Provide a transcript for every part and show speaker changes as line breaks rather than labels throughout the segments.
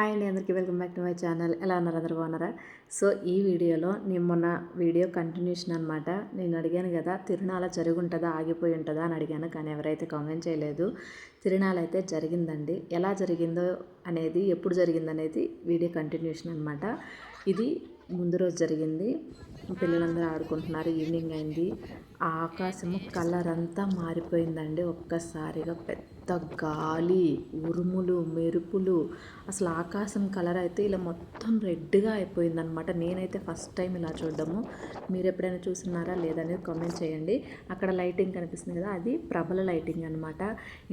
Hi అండి, అందరికీ welcome back to my channel. ఎలా ఉన్నారు? అందరూ బాగున్నారా? సో ఈ వీడియోలో నేను మొన్న వీడియో కంటిన్యూషన్ అనమాట. నేను అడిగాను కదా, తిరునాళ జరుగుంటుందా ఆగిపోయి ఉంటుందా అని అడిగాను, కానీ ఎవరైతే కామెంట్ చేయలేదు. తిరునాళ అయితే జరిగిందండి. ఎలా జరిగిందో అనేది, ఎప్పుడు జరిగిందనేది వీడియో కంటిన్యూషన్ అనమాట. ఇది ముందు రోజు జరిగింది. పిల్లలందరూ ఆడుకుంటున్నారు, ఈవినింగ్ అయింది. ఆ ఆకాశము కలర్ అంతా మారిపోయిందండి. ఒక్కసారిగా పెద్ద గాలి, ఉరుములు, మెరుపులు, అసలు ఆకాశం కలర్ అయితే ఇలా మొత్తం రెడ్గా అయిపోయిందనమాట. నేనైతే ఫస్ట్ టైం ఇలా చూడడము. మీరు ఎప్పుడైనా చూస్తున్నారా లేదనేది కామెంట్ చేయండి. అక్కడ లైటింగ్ కనిపిస్తుంది కదా, అది ప్రబల లైటింగ్ అనమాట.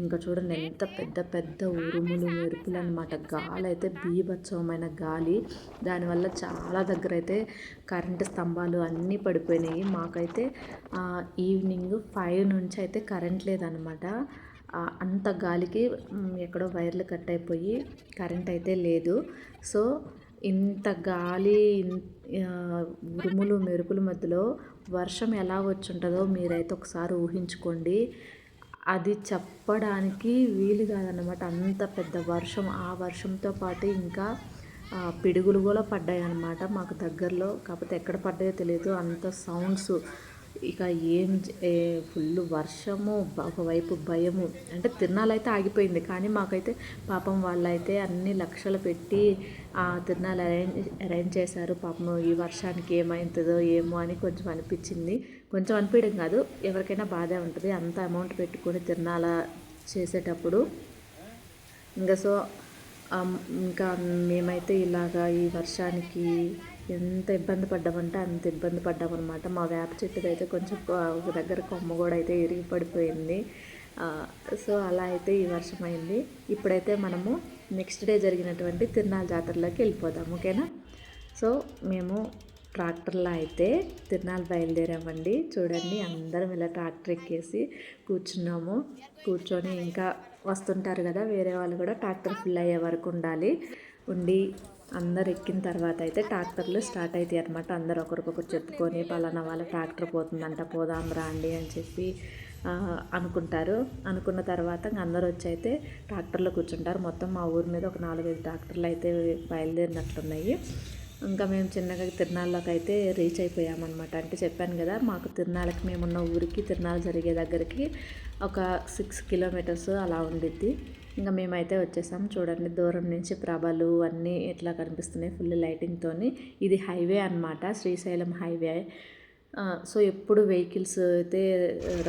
ఇంకా చూడండి ఎంత పెద్ద పెద్ద ఉరుములు, మెరుపులు అనమాట. గాలి అయితే బీభత్సవమైన గాలి. దానివల్ల చాలా దగ్గర అయితే కరెంటు స్తంభాలు అన్నీ పడిపోయినాయి. మాకైతే ఈవినింగ్ 5 నుంచి అయితే కరెంట్ లేదనమాట. అంత గాలికి ఎక్కడో వైర్లు కట్ అయిపోయి కరెంట్ అయితే లేదు. సో ఇంత గాలి, ఉరుములు మెరుపుల మధ్యలో వర్షం ఎలా వచ్చి ఉంటుందో మీరైతే ఒకసారి ఊహించుకోండి. అది చెప్పడానికి వీలు కాదన్నమాట. అంత పెద్ద వర్షం. ఆ వర్షంతో పాటు ఇంకా పిడుగులు కూడా పడ్డాయి అన్నమాట మాకు దగ్గరలో. కాకపోతే ఎక్కడ పడ్డాయో తెలియదు. అంత సౌండ్స్. ఇక ఫుల్ వర్షము, ఒకవైపు భయము. అంటే తిరునాళ్ళైతే ఆగిపోయింది, కానీ మాకైతే పాపం వాళ్ళైతే అన్ని లక్షలు పెట్టి తిరునాళ్ళు అరేంజ్ చేశారు. పాపం ఈ వర్షానికి ఏమైతుందో ఏమో అని కొంచెం అనిపించింది. కొంచెం అనిపించడం కాదు, ఎవరికైనా బాధే ఉంటుంది అంత అమౌంట్ పెట్టుకొని తిరునాళ్ళ చేసేటప్పుడు. ఇంకా మేమైతే ఇలాగా ఈ వర్షానికి ఎంత ఇబ్బంది పడ్డామంటే అంత ఇబ్బంది పడ్డామన్నమాట. మా వేప చెట్టుది అయితే కొంచెం ఒక దగ్గర కొమ్మ కూడా అయితే ఇరిగి పడిపోయింది. సో అలా అయితే ఈ వర్షం అయింది. ఇప్పుడైతే మనము నెక్స్ట్ డే జరిగినటువంటి తిరునాళ్ళ జాతరలోకి వెళ్ళిపోదాం, ఓకేనా? సో మేము ట్రాక్టర్లో అయితే తిరునాళ్ళు బయలుదేరామండి. చూడండి, అందరం ఇలా ట్రాక్టర్ ఎక్కేసి కూర్చున్నాము. కూర్చొని ఇంకా వస్తుంటారు కదా వేరే వాళ్ళు కూడా, ట్రాక్టర్ ఫుల్ అయ్యే వరకు ఉండి అందరు ఎక్కిన తర్వాత అయితే ట్రాక్టర్లు స్టార్ట్ అవుతాయి అనమాట. అందరు ఒకరికొకరు చెప్పుకొని పలానా వాళ్ళ ట్రాక్టర్ పోతుందంట, పోదాం రండి అని చెప్పి అనుకుంటారు. అనుకున్న తర్వాత అందరూ వచ్చి అయితే ట్రాక్టర్లో కూర్చుంటారు. మొత్తం మా ఊరి మీద ఒక 4-5 ట్రాక్టర్లు అయితే బయలుదేరినట్లున్నాయి. ఇంకా మేము చిన్నగా తిరునాళ్ళకి అయితే రీచ్ అయిపోయామన్నమాట. అంటే చెప్పాను కదా, మాకు తిరునాళ్ళకి మేమున్న ఊరికి తిరునాళ్ళు జరిగే దగ్గరికి ఒక 6 కిలోమీటర్స్ అలా ఉండిద్ది. ఇంకా మేమైతే వచ్చేసాం. చూడండి, దూరం నుంచి ప్రభలు అన్నీ ఎట్లా కనిపిస్తున్నాయి ఫుల్ లైటింగ్తో. ఇది హైవే అనమాట, శ్రీశైలం హైవే. సో ఎప్పుడు వెహికల్స్ అయితే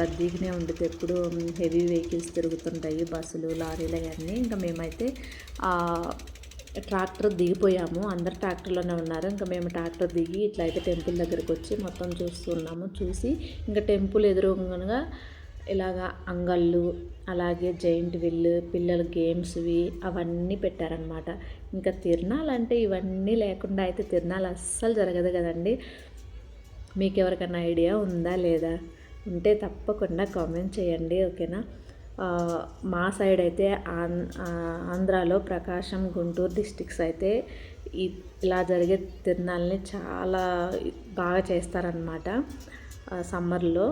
రద్దీగానే ఉంటుంది. ఎప్పుడు హెవీ వెహికల్స్ తిరుగుతుంటాయి, బస్సులు, లారీలు అవన్నీ. ఇంకా మేమైతే ట్రాక్టర్ దిగిపోయాము. అందరు ట్రాక్టర్లోనే ఉన్నారు. ఇంకా మేము ట్రాక్టర్ దిగి ఇట్లా అయితే టెంపుల్ దగ్గరికి వచ్చి మొత్తం చూస్తున్నాము. చూసి ఇంకా టెంపుల్ ఎదురుగా ఇలాగా అంగళ్ళు, అలాగే జైంట్ విల్, పిల్లల గేమ్స్వి అవన్నీ పెట్టారనమాట. ఇంకా తిరునాళ్ళంటే ఇవన్నీ లేకుండా అయితే తిరునాళ్ళు అస్సలు జరగదు కదండి. మీకు ఎవరికైనా ఐడియా ఉందా లేదా? ఉంటే తప్పకుండా కామెంట్ చేయండి, ఓకేనా? మా సైడ్ అయితే ఆంధ్రాలో ప్రకాశం, గుంటూరు డిస్ట్రిక్ట్స్ అయితే ఇలా జరిగే తిరునాళ్ళని చాలా బాగా చేస్తారనమాట. సమ్మర్లో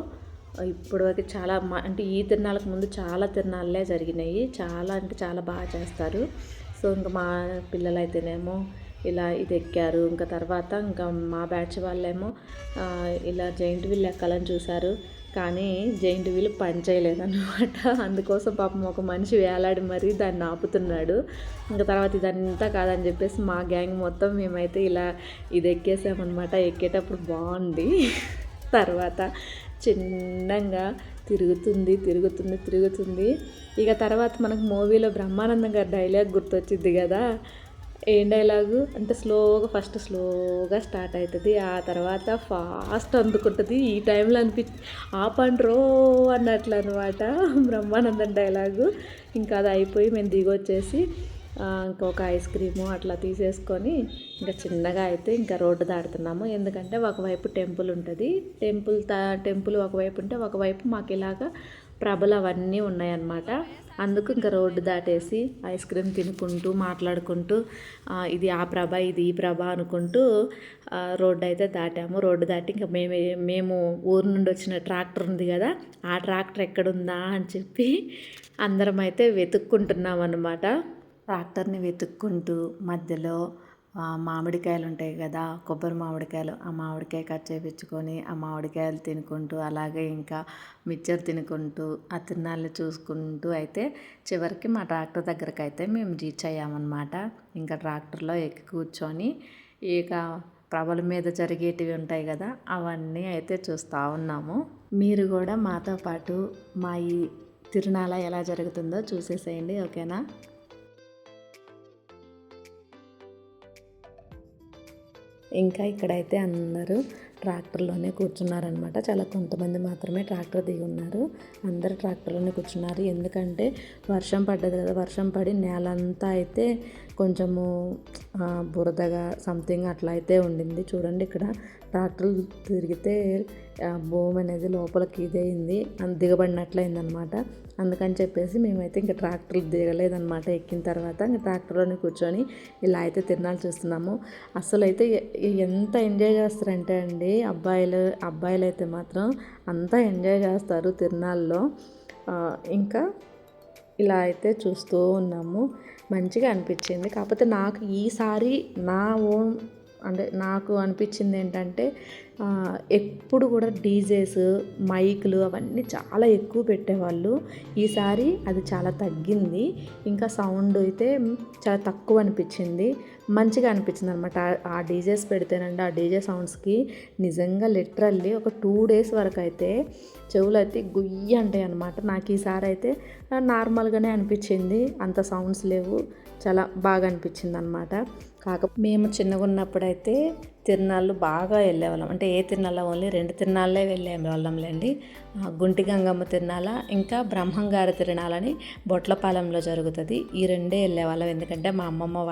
ఇప్పటివరకు చాలా అంటే ఈ తిరునాళ్ళకి ముందు చాలా తిరునాళ్ళే జరిగినాయి. చాలా అంటే చాలా బాగా చేస్తారు. సో ఇంకా మా పిల్లలు అయితేనేమో ఇలా ఇది ఎక్కారు. ఇంకా తర్వాత ఇంకా మా బ్యాచ్ వాళ్ళేమో ఇలా జైంట్ వీల్ ఎక్కాలని చూశారు, కానీ జైంట్ వీల్ పని చేయలేదన్నమాట. అందుకోసం పాపం ఒక మనిషి వేలాడి మరీ దాన్ని ఆపుతున్నాడు. ఇంకా తర్వాత ఇదంతా కాదని చెప్పేసి మా గ్యాంగ్ మొత్తం మేమైతే ఇలా ఇది ఎక్కేసామన్నమాట. ఎక్కేటప్పుడు బాగుంది. తర్వాత చిన్నగా తిరుగుతుంది. ఇక తర్వాత మనకు మూవీలో బ్రహ్మానందం గారి డైలాగ్ గుర్తొచ్చింది కదా. ఏం డైలాగు అంటే, ఫస్ట్ స్లోగా స్టార్ట్ అవుతుంది, ఆ తర్వాత ఫాస్ట్ అందుకుంటుంది. ఈ టైంలో ఆపండ్రో అన్నట్లు అనమాట బ్రహ్మానందం డైలాగు. ఇంకా అది అయిపోయి మేము దిగొచ్చేసి ఇంకొక ఐస్ క్రీము అట్లా తీసేసుకొని ఇంకా చిన్నగా అయితే ఇంకా రోడ్డు దాడుతున్నాము. ఎందుకంటే ఒకవైపు టెంపుల్ ఉంటుంది. టెంపుల్ ఒకవైపు ఉంటే ఒకవైపు మాకు ఇలాగా ప్రభలు అవన్నీ ఉన్నాయన్నమాట. అందుకు ఇంకా రోడ్డు దాటేసి ఐస్ క్రీమ్ తినుకుంటూ మాట్లాడుకుంటూ ఇది ఆ ప్రభ, ఇది ఈ ప్రభ అనుకుంటూ రోడ్డు అయితే దాటాము. రోడ్డు దాటి ఇంకా మేము ఊరు నుండి వచ్చిన ట్రాక్టర్ ఉంది కదా, ఆ ట్రాక్టర్ ఎక్కడుందా అని చెప్పి అందరం అయితే వెతుక్కుంటున్నాం అన్నమాట. ట్రాక్టర్ని వెతుక్కుంటూ మధ్యలో మామిడికాయలు ఉంటాయి కదా, కొబ్బరి మామిడికాయలు, ఆ మామిడికాయ కట్ చేయించుకొని ఆ మామిడికాయలు తినుకుంటూ, అలాగే ఇంకా మిక్చర్ తినుకుంటూ ఆ తిరునాళ్ళు చూసుకుంటూ అయితే చివరికి మా ట్రాక్టర్ దగ్గరికి అయితే మేము రీచ్ అయ్యామన్నమాట. ఇంకా ట్రాక్టర్లో ఎక్కి కూర్చొని ఇక ప్రభల మీద జరిగేటివి ఉంటాయి కదా, అవన్నీ అయితే చూస్తూ ఉన్నాము. మీరు కూడా మాతో పాటు మా ఈ తిరునాళ ఎలా జరుగుతుందో చూసేసేయండి, ఓకేనా. ఇంకా ఇక్కడైతే అందరూ ట్రాక్టర్లోనే కూర్చున్నారనమాట. చాలా కొంతమంది మాత్రమే ట్రాక్టర్ దిగి ఉన్నారు. అందరూ ట్రాక్టర్లోనే కూర్చున్నారు. ఎందుకంటే వర్షం పడ్డది కదా, వర్షం పడి నేలంతా అయితే కొంచెము బురదగా సంథింగ్ అట్లా అయితే ఉండింది. చూడండి ఇక్కడ ట్రాక్టర్ తిరిగితే భూమి అనేది లోపలికి ఇదైంది, దిగబడినట్లయింది అనమాట. అందుకని చెప్పేసి మేమైతే ఇంకా ట్రాక్టర్ దిగలేదనమాట. ఎక్కిన తర్వాత ఇంకా ట్రాక్టర్లోనే కూర్చొని ఇలా అయితే తిరునాళ్ళు చూస్తున్నాము. అసలు అయితే ఎంత ఎంజాయ్ చేస్తారంటే అండి, అబ్బాయిలు అయితే మాత్రం అంతా ఎంజాయ్ చేస్తారు తిరునాళ్ళలో. ఇంకా ఇలా అయితే చూస్తూ ఉన్నాము. మంచిగా అనిపించింది. కాకపోతే నాకు ఈసారి నా ఓన్ అంటే నాకు అనిపించింది ఏంటంటే, ఎప్పుడు కూడా డీజేస్, మైకులు అవన్నీ చాలా ఎక్కువ పెట్టేవాళ్ళు. ఈసారి అది చాలా తగ్గింది. ఇంకా సౌండ్ అయితే చాలా తక్కువ అనిపించింది. మంచిగా అనిపించింది అనమాట. ఆ డీజేస్ పెడితేనండి, ఆ డీజే సౌండ్స్కి నిజంగా లిటరల్లీ ఒక 2 days వరకు అయితే చెవులు అయితే గుయ్యి అంటాయి అనమాట. నాకు ఈసారి అయితే నార్మల్గానే అనిపించింది, అంత సౌండ్స్ లేవు, చాలా బాగా అనిపించింది అనమాట. మేము చిన్నగా ఉన్నప్పుడైతే తిరునాళ్ళు బాగా వెళ్ళేవాళ్ళం. అంటే ఏ తిరునాళ్ళ, ఓన్లీ 2 తిరునాళ్ళే వెళ్ళేవాళ్ళంలేండి. గుంటి గంగమ్మ తిరునాళ్ళ, ఇంకా బ్రహ్మంగారి తిరునాళ్ళని బొట్లపాలెంలో జరుగుతుంది. ఈ 2 వెళ్ళేవాళ్ళం. ఎందుకంటే మా అమ్మమ్మ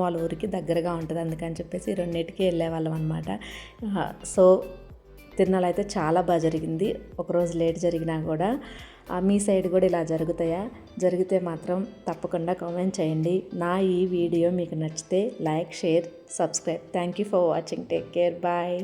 వాళ్ళ ఊరికి దగ్గరగా ఉంటుంది, అందుకని చెప్పేసి ఈ 2టికి వెళ్ళేవాళ్ళం అనమాట. సో తిరునాళ్ళు అయితే చాలా బాగా జరిగింది. ఒకరోజు లేట్ జరిగినా కూడా. మీ సైడ్ కూడా ఇలా జరుగుతాయా? జరిగితే మాత్రం తప్పకుండా కామెంట్ చేయండి. నా ఈ వీడియో మీకు నచ్చితే like, share, subscribe. Thank you for watching. Take care. Bye.